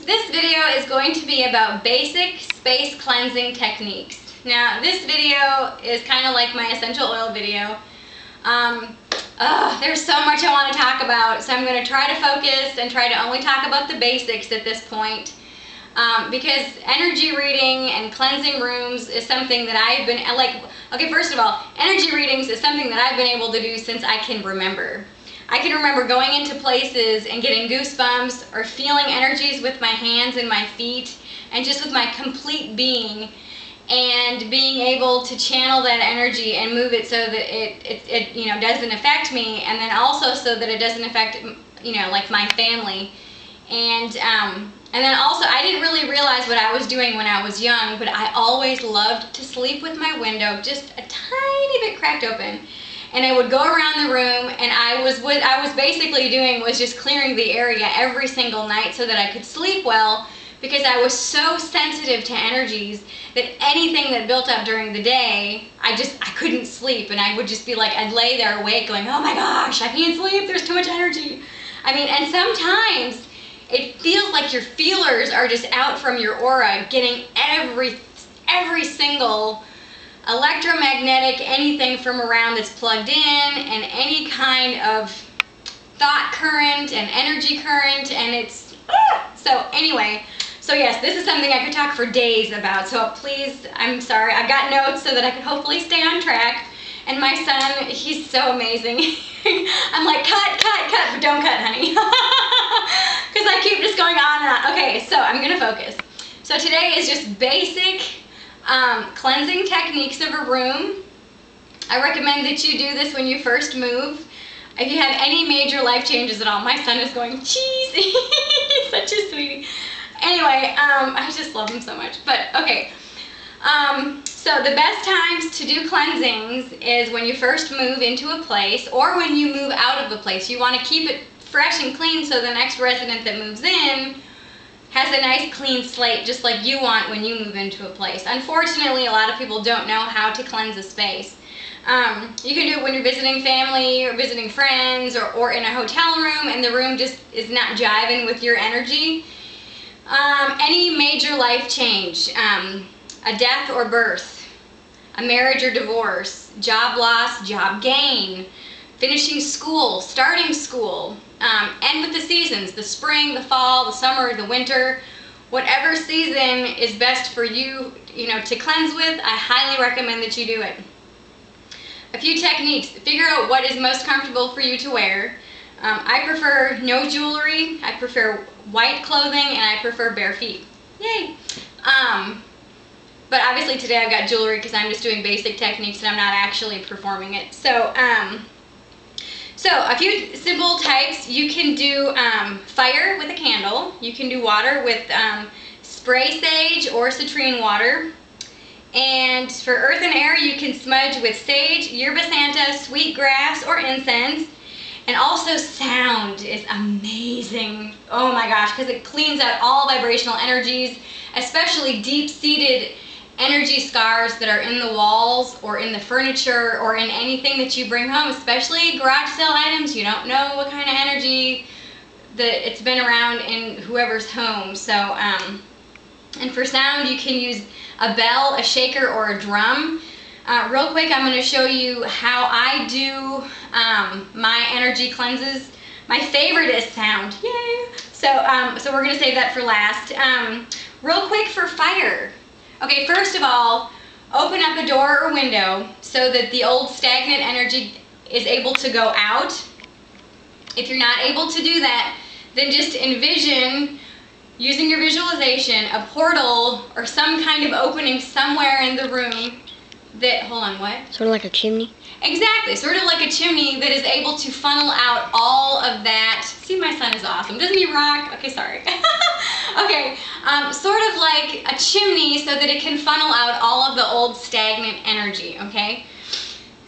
This video is going to be about basic space cleansing techniques. Now, this video is kind of like my essential oil video. There's so much I want to talk about, so I'm going to try to focus and try to only talk about the basics at this point. Because energy reading and cleansing rooms is something that I've been, okay, first of all, energy readings is something that I've been able to do since I can remember. I can remember going into places and getting goosebumps or feeling energies with my hands and my feet and just with my complete being, and being able to channel that energy and move it so that it doesn't affect me, and then also so that it doesn't affect like my family. And then also, I didn't really realize what I was doing when I was young, but I always loved to sleep with my window just a tiny bit cracked open. And I would go around the room, and what I was basically doing was just clearing the area every single night so that I could sleep well, because I was so sensitive to energies that anything that built up during the day, I couldn't sleep, and I would just be like, I'd lay there awake going, oh my gosh, I can't sleep, there's too much energy. I mean, and sometimes it feels like your feelers are just out from your aura, getting every single electromagnetic anything from around that's plugged in, and any kind of thought current and energy current, and it's so anyway. So yes, this is something I could talk for days about, so please, I'm sorry, I've got notes so that I could hopefully stay on track. And my son, he's so amazing. I'm like, cut, but don't cut, honey. Because I keep just going on and on. Okay, so I'm gonna focus. So today is just basic cleansing techniques of a room. I recommend that you do this when you first move. If you have any major life changes at all, my son is going, cheesy. He's such a sweetie. Anyway, I just love him so much. But okay, so the best times to do cleansings is when you first move into a place, or when you move out of a place. You want to keep it fresh and clean so the next resident that moves in has a nice clean slate, just like you want when you move into a place. Unfortunately, a lot of people don't know how to cleanse a space. You can do it when you're visiting family or visiting friends, or in a hotel room and the room just is not jiving with your energy. Any major life change, a death or birth, a marriage or divorce, job loss, job gain, finishing school, starting school, and with the seasons, the spring, the fall, the summer, the winter, whatever season is best for you, to cleanse with, I highly recommend that you do it. A few techniques: figure out what is most comfortable for you to wear. I prefer no jewelry, I prefer white clothing, and I prefer bare feet. Yay! But obviously today I've got jewelry because I'm just doing basic techniques and I'm not actually performing it. So, so a few simple types. You can do fire with a candle. You can do water with spray sage or citrine water. And for earth and air, you can smudge with sage, yerba santa, sweet grass, or incense. And also sound is amazing. Oh my gosh, because it cleans out all vibrational energies, especially deep-seated energy scars that are in the walls or in the furniture or in anything that you bring home, especially garage sale items. You don't know what kind of energy that it's been around in whoever's home. So, and for sound, you can use a bell, a shaker, or a drum. Real quick, I'm going to show you how I do my energy cleanses. My favorite is sound. Yay! So we're going to save that for last. Real quick for fire. Okay, first of all, open up a door or window so that the old stagnant energy is able to go out. If you're not able to do that, then just envision, using your visualization, a portal or some kind of opening somewhere in the room that, hold on, what? Sort of like a chimney? Exactly, sort of like a chimney that is able to funnel out all of that. See, my son is awesome. Doesn't he rock? Okay, sorry. Okay, sort of like a chimney so that it can funnel out all of the old stagnant energy, okay?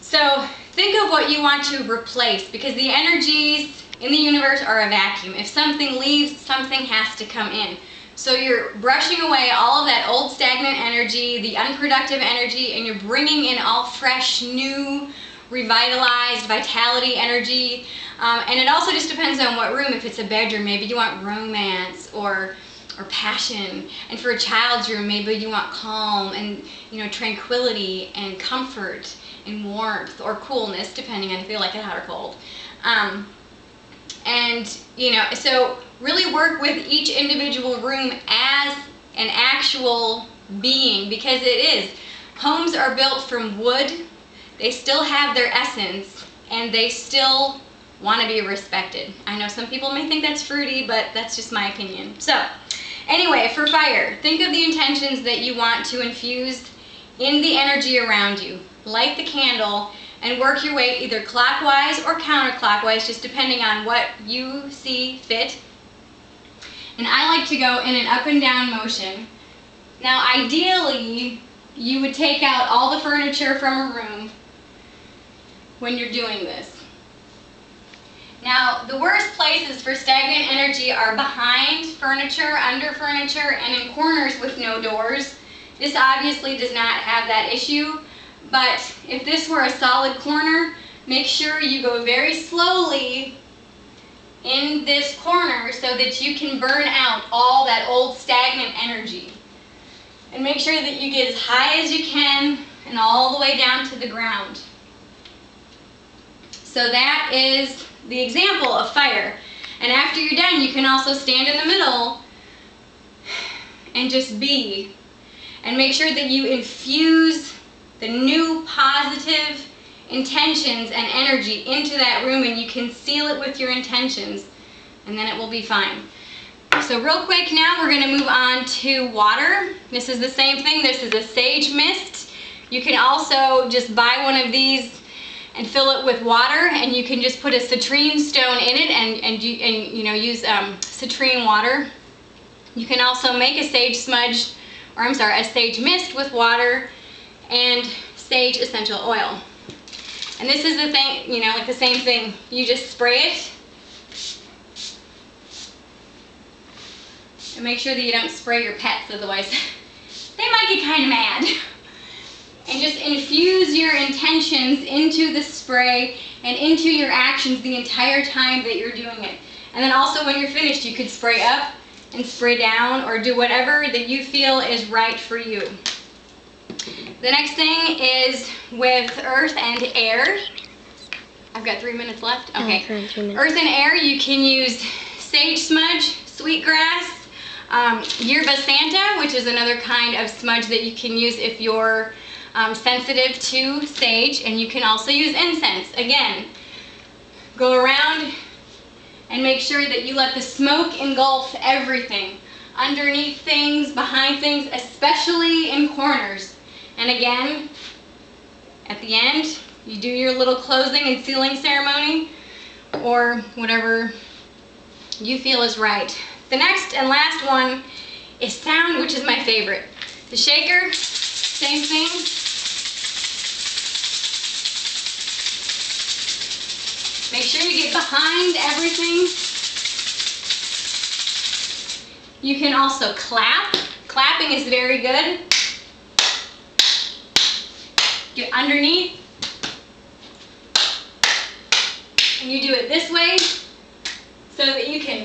So think of what you want to replace, because the energies in the universe are a vacuum. If something leaves, something has to come in. So you're brushing away all of that old stagnant energy, the unproductive energy, and you're bringing in all fresh, new, revitalized vitality energy. And it also just depends on what room. If it's a bedroom, maybe you want romance or or passion. And for a child's room, maybe you want calm and, you know, tranquility and comfort and warmth or coolness, depending on if you like it hot or cold. And, you know, so really work with each individual room as an actual being, because it is. Homes are built from wood. They still have their essence, and they still want to be respected. I know some people may think that's fruity, but that's just my opinion. So, anyway, for fire, think of the intentions that you want to infuse in the energy around you. Light the candle and work your way either clockwise or counterclockwise, just depending on what you see fit. And I like to go in an up and down motion. Now, ideally, you would take out all the furniture from a room when you're doing this. Now, the worst places for stagnant energy are behind furniture, under furniture, and in corners with no doors. This obviously does not have that issue, but if this were a solid corner, make sure you go very slowly in this corner so that you can burn out all that old stagnant energy. And make sure that you get as high as you can and all the way down to the ground. So that is the example of fire. And after you're done, you can also stand in the middle and just be. And make sure that you infuse the new positive intentions and energy into that room, and you can seal it with your intentions, and then it will be fine. So real quick now, we're going to move on to water. This is the same thing. This is a sage mist. You can also just buy one of these and fill it with water, and you can just put a citrine stone in it and you know, use citrine water. You can also make a sage smudge, or I'm sorry, a sage mist with water and sage essential oil. And this is the thing, you know, like the same thing. You just spray it. And make sure that you don't spray your pets, otherwise they might get kind of mad. And just infuse your intentions into the spray and into your actions the entire time that you're doing it. And then also when you're finished, you could spray up and spray down, or do whatever that you feel is right for you. The next thing is with earth and air. I've got 3 minutes left. Okay. Earth and air, you can use sage smudge, sweetgrass, yerba santa, which is another kind of smudge that you can use if you're sensitive to sage, and you can also use incense. Again, go around and make sure that you let the smoke engulf everything, underneath things, behind things, especially in corners. And again, at the end, you do your little closing and sealing ceremony, or whatever you feel is right. The next and last one is sound, which is my favorite. The shaker, same thing. Make sure you get behind everything. You can also clap. Clapping is very good. Get underneath. And you do it this way so that you can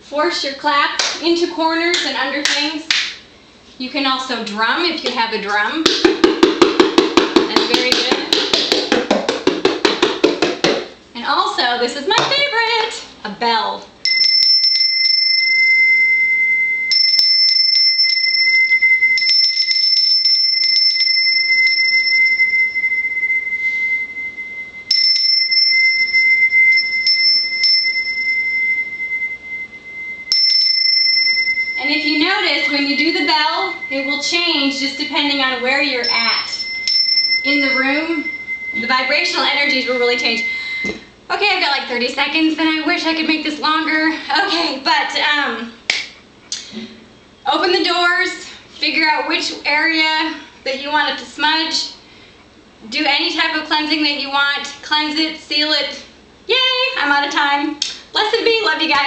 force your clap into corners and under things. You can also drum if you have a drum. That's very good. And also, this is my favorite, a bell. And if you notice, when you do the bell, it will change just depending on where you're at in the room. The vibrational energies will really change. Okay, I've got like 30 seconds, and I wish I could make this longer. Okay, but open the doors, figure out which area that you want it to smudge, do any type of cleansing that you want, cleanse it, seal it. Yay, I'm out of time. Blessed be, love you guys.